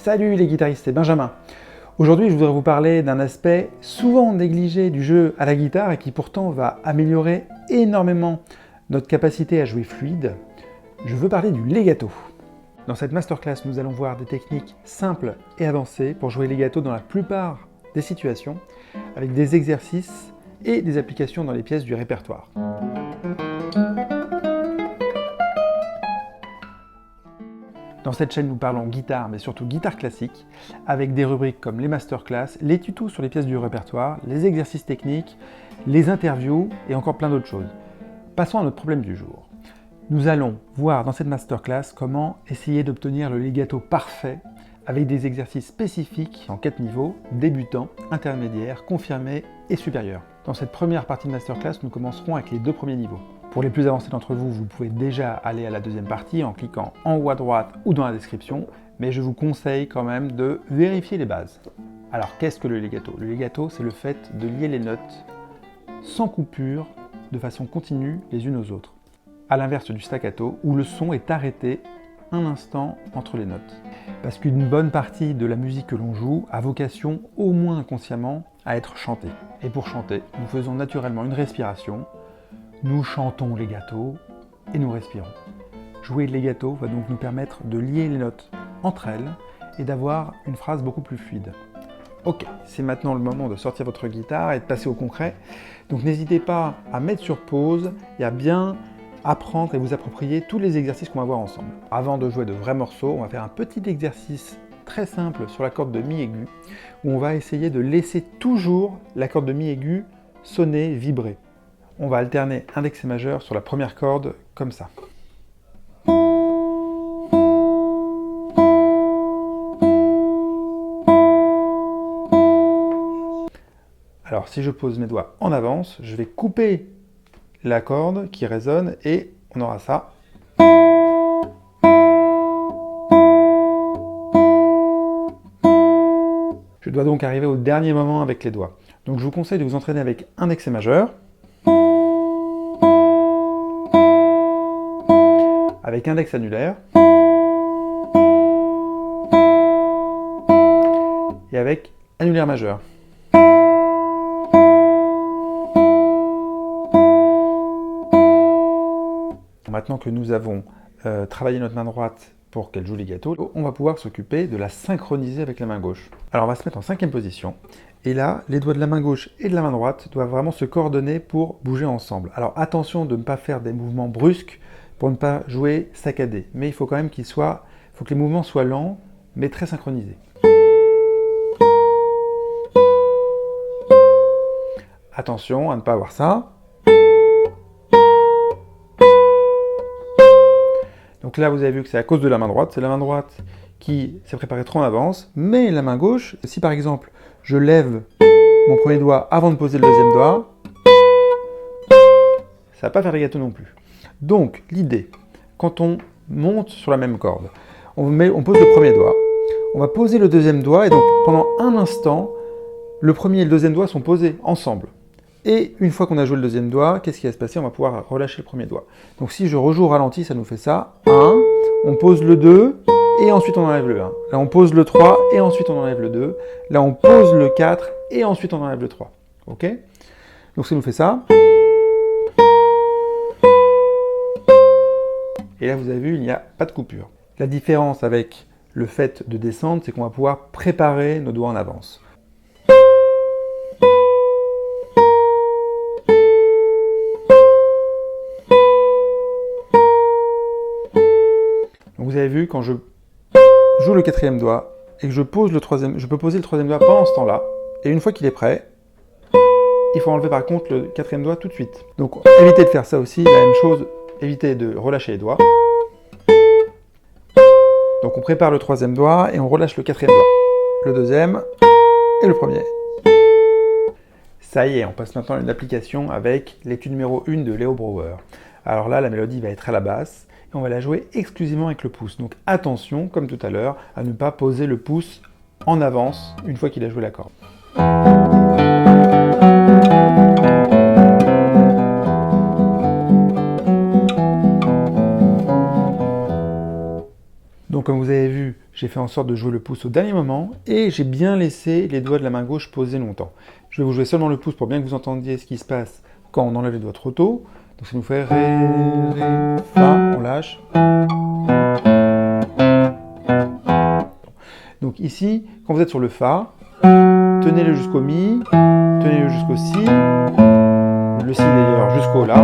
Salut les guitaristes, c'est Benjamin. Aujourd'hui, je voudrais vous parler d'un aspect souvent négligé du jeu à la guitare et qui pourtant va améliorer énormément notre capacité à jouer fluide. Je veux parler du legato. Dans cette masterclass, nous allons voir des techniques simples et avancées pour jouer legato dans la plupart des situations, avec des exercices et des applications dans les pièces du répertoire. Dans cette chaîne, nous parlons guitare, mais surtout guitare classique, avec des rubriques comme les masterclass, les tutos sur les pièces du répertoire, les exercices techniques, les interviews et encore plein d'autres choses. Passons à notre problème du jour. Nous allons voir dans cette masterclass comment essayer d'obtenir le legato parfait avec des exercices spécifiques en 4 niveaux, débutant, intermédiaire, confirmé et supérieur. Dans cette première partie de masterclass, nous commencerons avec les 2 premiers niveaux. Pour les plus avancés d'entre vous, vous pouvez déjà aller à la deuxième partie en cliquant en haut à droite ou dans la description, mais je vous conseille quand même de vérifier les bases. Alors qu'est-ce que le legato? Le legato, c'est le fait de lier les notes sans coupure, de façon continue les unes aux autres. À l'inverse du staccato, où le son est arrêté un instant entre les notes. Parce qu'une bonne partie de la musique que l'on joue a vocation, au moins inconsciemment, à être chantée. Et pour chanter, nous faisons naturellement une respiration. Nous chantons legato et nous respirons. Jouer legato va donc nous permettre de lier les notes entre elles et d'avoir une phrase beaucoup plus fluide. Ok, c'est maintenant le moment de sortir votre guitare et de passer au concret. Donc n'hésitez pas à mettre sur pause et à bien apprendre et vous approprier tous les exercices qu'on va voir ensemble. Avant de jouer de vrais morceaux, on va faire un petit exercice très simple sur la corde de mi aigu où on va essayer de laisser toujours la corde de mi aigu sonner, vibrer. On va alterner index et majeur sur la première corde, comme ça. Alors si je pose mes doigts en avance, je vais couper la corde qui résonne et on aura ça. Je dois donc arriver au dernier moment avec les doigts. Donc je vous conseille de vous entraîner avec index et majeur. Avec index annulaire et avec annulaire majeur. Maintenant que nous avons travaillé notre main droite pour qu'elle joue legato, on va pouvoir s'occuper de la synchroniser avec la main gauche. Alors on va se mettre en 5e position et là, les doigts de la main gauche et de la main droite doivent vraiment se coordonner pour bouger ensemble. Alors attention de ne pas faire des mouvements brusques pour ne pas jouer saccadé. Mais il faut quand même faut que les mouvements soient lents, mais très synchronisés. Attention à ne pas avoir ça. Donc là, vous avez vu que c'est à cause de la main droite. C'est la main droite qui s'est préparée trop en avance. Mais la main gauche, si par exemple, je lève mon premier doigt avant de poser le deuxième doigt, ça ne va pas faire legato non plus. Donc, l'idée, quand on monte sur la même corde, on pose le premier doigt, on va poser le deuxième doigt, et donc pendant un instant, le premier et le deuxième doigt sont posés ensemble. Et une fois qu'on a joué le deuxième doigt, qu'est-ce qui va se passer? On va pouvoir relâcher le premier doigt. Donc si je rejoue au ralenti, ça nous fait ça. 1, on pose le 2, et ensuite on enlève le 1. Là, on pose le 3, et ensuite on enlève le 2. Là, on pose le 4, et ensuite on enlève le 3. Ok? Donc ça nous fait ça. Et là, vous avez vu, il n'y a pas de coupure. La différence avec le fait de descendre, c'est qu'on va pouvoir préparer nos doigts en avance. Donc vous avez vu, quand je joue le 4e doigt et que je pose le 3e, je peux poser le 3e doigt pendant ce temps-là. Et une fois qu'il est prêt, il faut enlever par contre le 4e doigt tout de suite. Donc évitez de faire ça aussi, la même chose. Évitez de relâcher les doigts. Donc on prépare le 3e doigt et on relâche le 4e doigt. Le 2e et le 1er. Ça y est, on passe maintenant à une application avec l'étude numéro 1 de Leo Brouwer. Alors là, la mélodie va être à la basse et on va la jouer exclusivement avec le pouce. Donc attention, comme tout à l'heure, à ne pas poser le pouce en avance une fois qu'il a joué la corde. Donc comme vous avez vu, j'ai fait en sorte de jouer le pouce au dernier moment et j'ai bien laissé les doigts de la main gauche poser longtemps. Je vais vous jouer seulement le pouce pour bien que vous entendiez ce qui se passe quand on enlève les doigts trop tôt. Donc ça nous fait Ré, Ré, Fa, on lâche. Donc ici, quand vous êtes sur le Fa, tenez-le jusqu'au Mi, tenez-le jusqu'au Si, le Si d'ailleurs jusqu'au La,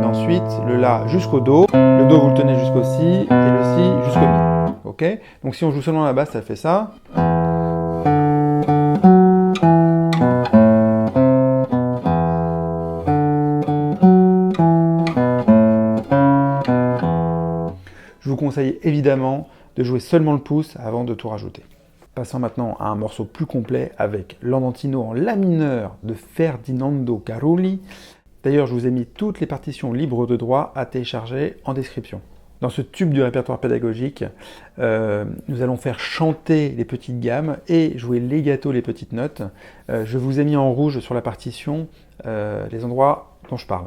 et ensuite le La jusqu'au Do, le Do vous le tenez jusqu'au Si, et le Si jusqu'au Mi. Ok? Donc si on joue seulement la basse, ça fait ça. Je vous conseille évidemment de jouer seulement le pouce avant de tout rajouter. Passons maintenant à un morceau plus complet avec l'Andantino en La mineur de Ferdinando Carulli. D'ailleurs, je vous ai mis toutes les partitions libres de droit à télécharger en description. Dans ce tube du répertoire pédagogique, nous allons faire chanter les petites gammes et jouer legato les petites notes. Je vous ai mis en rouge sur la partition les endroits dont je parle.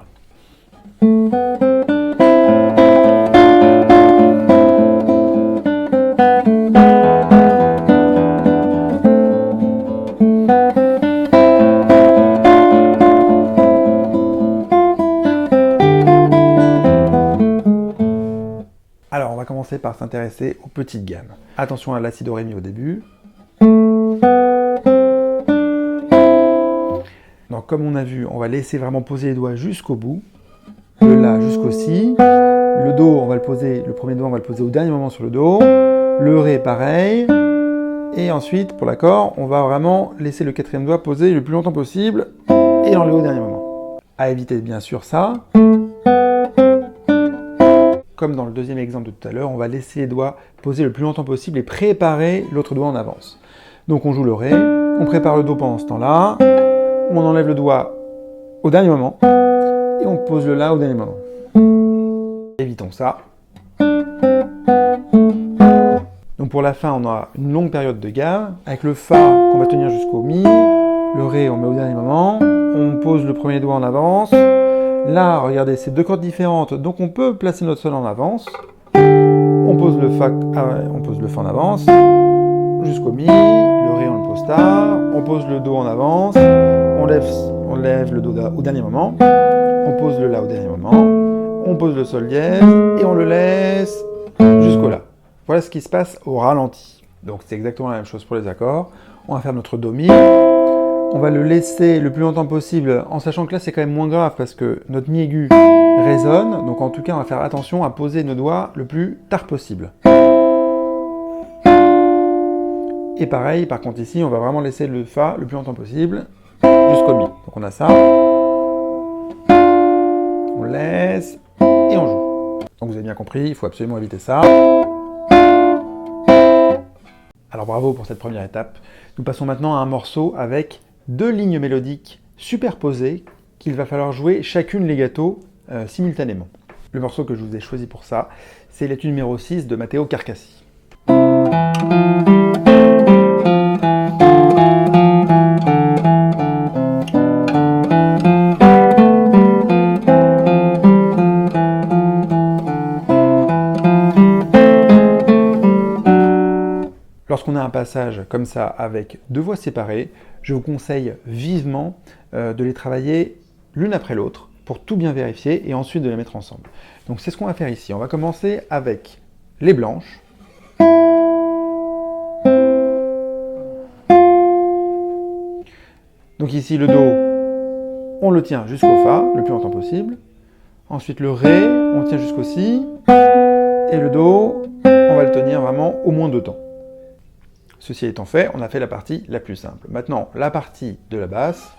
Alors, on va commencer par s'intéresser aux petites gammes. Attention à la si do ré mi au début. Donc, comme on a vu, on va laisser vraiment poser les doigts jusqu'au bout. Le la jusqu'au si. Le do, on va le poser, le premier doigt, on va le poser au dernier moment sur le do. Le ré, pareil. Et ensuite, pour l'accord, on va vraiment laisser le quatrième doigt poser le plus longtemps possible et l'enlever au dernier moment. À éviter bien sûr ça. Comme dans le deuxième exemple de tout à l'heure, on va laisser les doigts poser le plus longtemps possible et préparer l'autre doigt en avance. Donc on joue le ré, on prépare le do pendant ce temps-là, on enlève le doigt au dernier moment et on pose le la au dernier moment. Évitons ça. Donc pour la fin, on aura une longue période de gamme avec le fa qu'on va tenir jusqu'au mi, le ré on met au dernier moment, on pose le premier doigt en avance. Là, regardez, c'est deux cordes différentes, donc on peut placer notre sol en avance. On pose le fa en avance, jusqu'au mi, le ré on le pose tard, on pose le do en avance, on lève le do au dernier moment, on pose le la au dernier moment, on pose le sol dièse et on le laisse jusqu'au la. Voilà ce qui se passe au ralenti. Donc c'est exactement la même chose pour les accords. On va faire notre do mi. On va le laisser le plus longtemps possible, en sachant que là c'est quand même moins grave parce que notre mi aigu résonne, donc en tout cas on va faire attention à poser nos doigts le plus tard possible. Et pareil, par contre ici on va vraiment laisser le fa le plus longtemps possible jusqu'au mi. Donc on a ça, on laisse et on joue. Donc vous avez bien compris, il faut absolument éviter ça. Alors bravo pour cette première étape. Nous passons maintenant à un morceau avec deux lignes mélodiques superposées qu'il va falloir jouer chacune legato simultanément. Le morceau que je vous ai choisi pour ça, c'est l'étude numéro 6 de Matteo Carcassi. Lorsqu'on a un passage comme ça avec deux voix séparées, je vous conseille vivement de les travailler l'une après l'autre pour tout bien vérifier et ensuite de les mettre ensemble. Donc c'est ce qu'on va faire ici. On va commencer avec les blanches. Donc ici le do, on le tient jusqu'au fa le plus longtemps possible. Ensuite le ré, on tient jusqu'au si. Et le do, on va le tenir vraiment au moins 2 temps. Ceci étant fait, on a fait la partie la plus simple. Maintenant, la partie de la basse.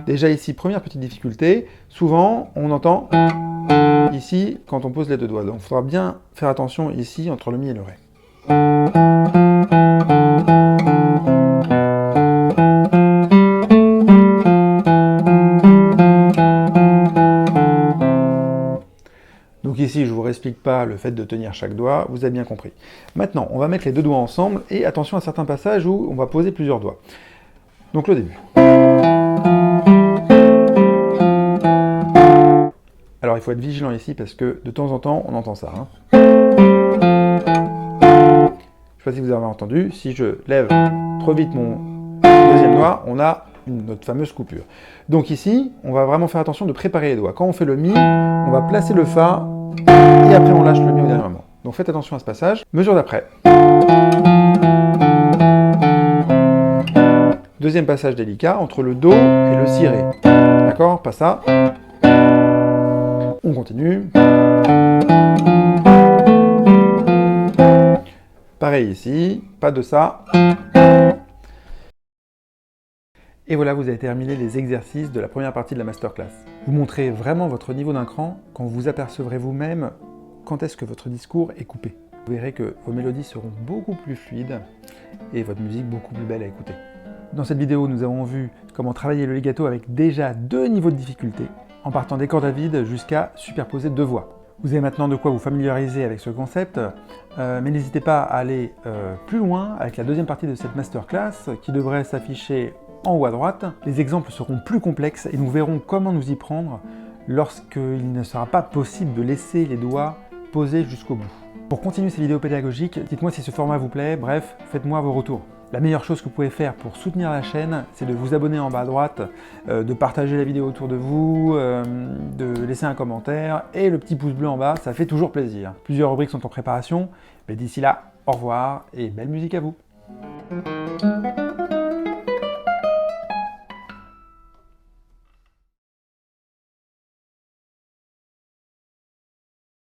Déjà ici, première petite difficulté, souvent on entend ici quand on pose les deux doigts. Donc il faudra bien faire attention ici entre le mi et le ré. Donc ici, je ne vous explique pas le fait de tenir chaque doigt, vous avez bien compris. Maintenant, on va mettre les deux doigts ensemble et attention à certains passages où on va poser plusieurs doigts. Donc le début. Alors il faut être vigilant ici parce que de temps en temps, on entend ça. Je ne sais pas si vous avez entendu, si je lève trop vite mon deuxième doigt, on a notre fameuse coupure. Donc ici, on va vraiment faire attention de préparer les doigts. Quand on fait le Mi, on va placer le Fa et après on lâche le Mi au dernier moment. Donc faites attention à ce passage. Mesure d'après. Deuxième passage délicat entre le Do et le Si Ré. D'accord? Pas ça. On continue. Pareil ici, pas de ça. Et voilà, vous avez terminé les exercices de la première partie de la masterclass. Vous montrez vraiment votre niveau d'un cran quand vous apercevrez vous-même quand est-ce que votre discours est coupé. Vous verrez que vos mélodies seront beaucoup plus fluides et votre musique beaucoup plus belle à écouter. Dans cette vidéo, nous avons vu comment travailler le legato avec déjà 2 niveaux de difficulté, en partant des cordes à vide jusqu'à superposer 2 voix. Vous avez maintenant de quoi vous familiariser avec ce concept, mais n'hésitez pas à aller plus loin avec la deuxième partie de cette masterclass qui devrait s'afficher en haut à droite. Les exemples seront plus complexes et nous verrons comment nous y prendre lorsqu'il ne sera pas possible de laisser les doigts posés jusqu'au bout. Pour continuer ces vidéos pédagogiques, dites-moi si ce format vous plaît, bref, faites-moi vos retours. La meilleure chose que vous pouvez faire pour soutenir la chaîne, c'est de vous abonner en bas à droite, de partager la vidéo autour de vous, de laisser un commentaire et le petit pouce bleu en bas, ça fait toujours plaisir. Plusieurs rubriques sont en préparation, mais d'ici là, au revoir et belle musique à vous.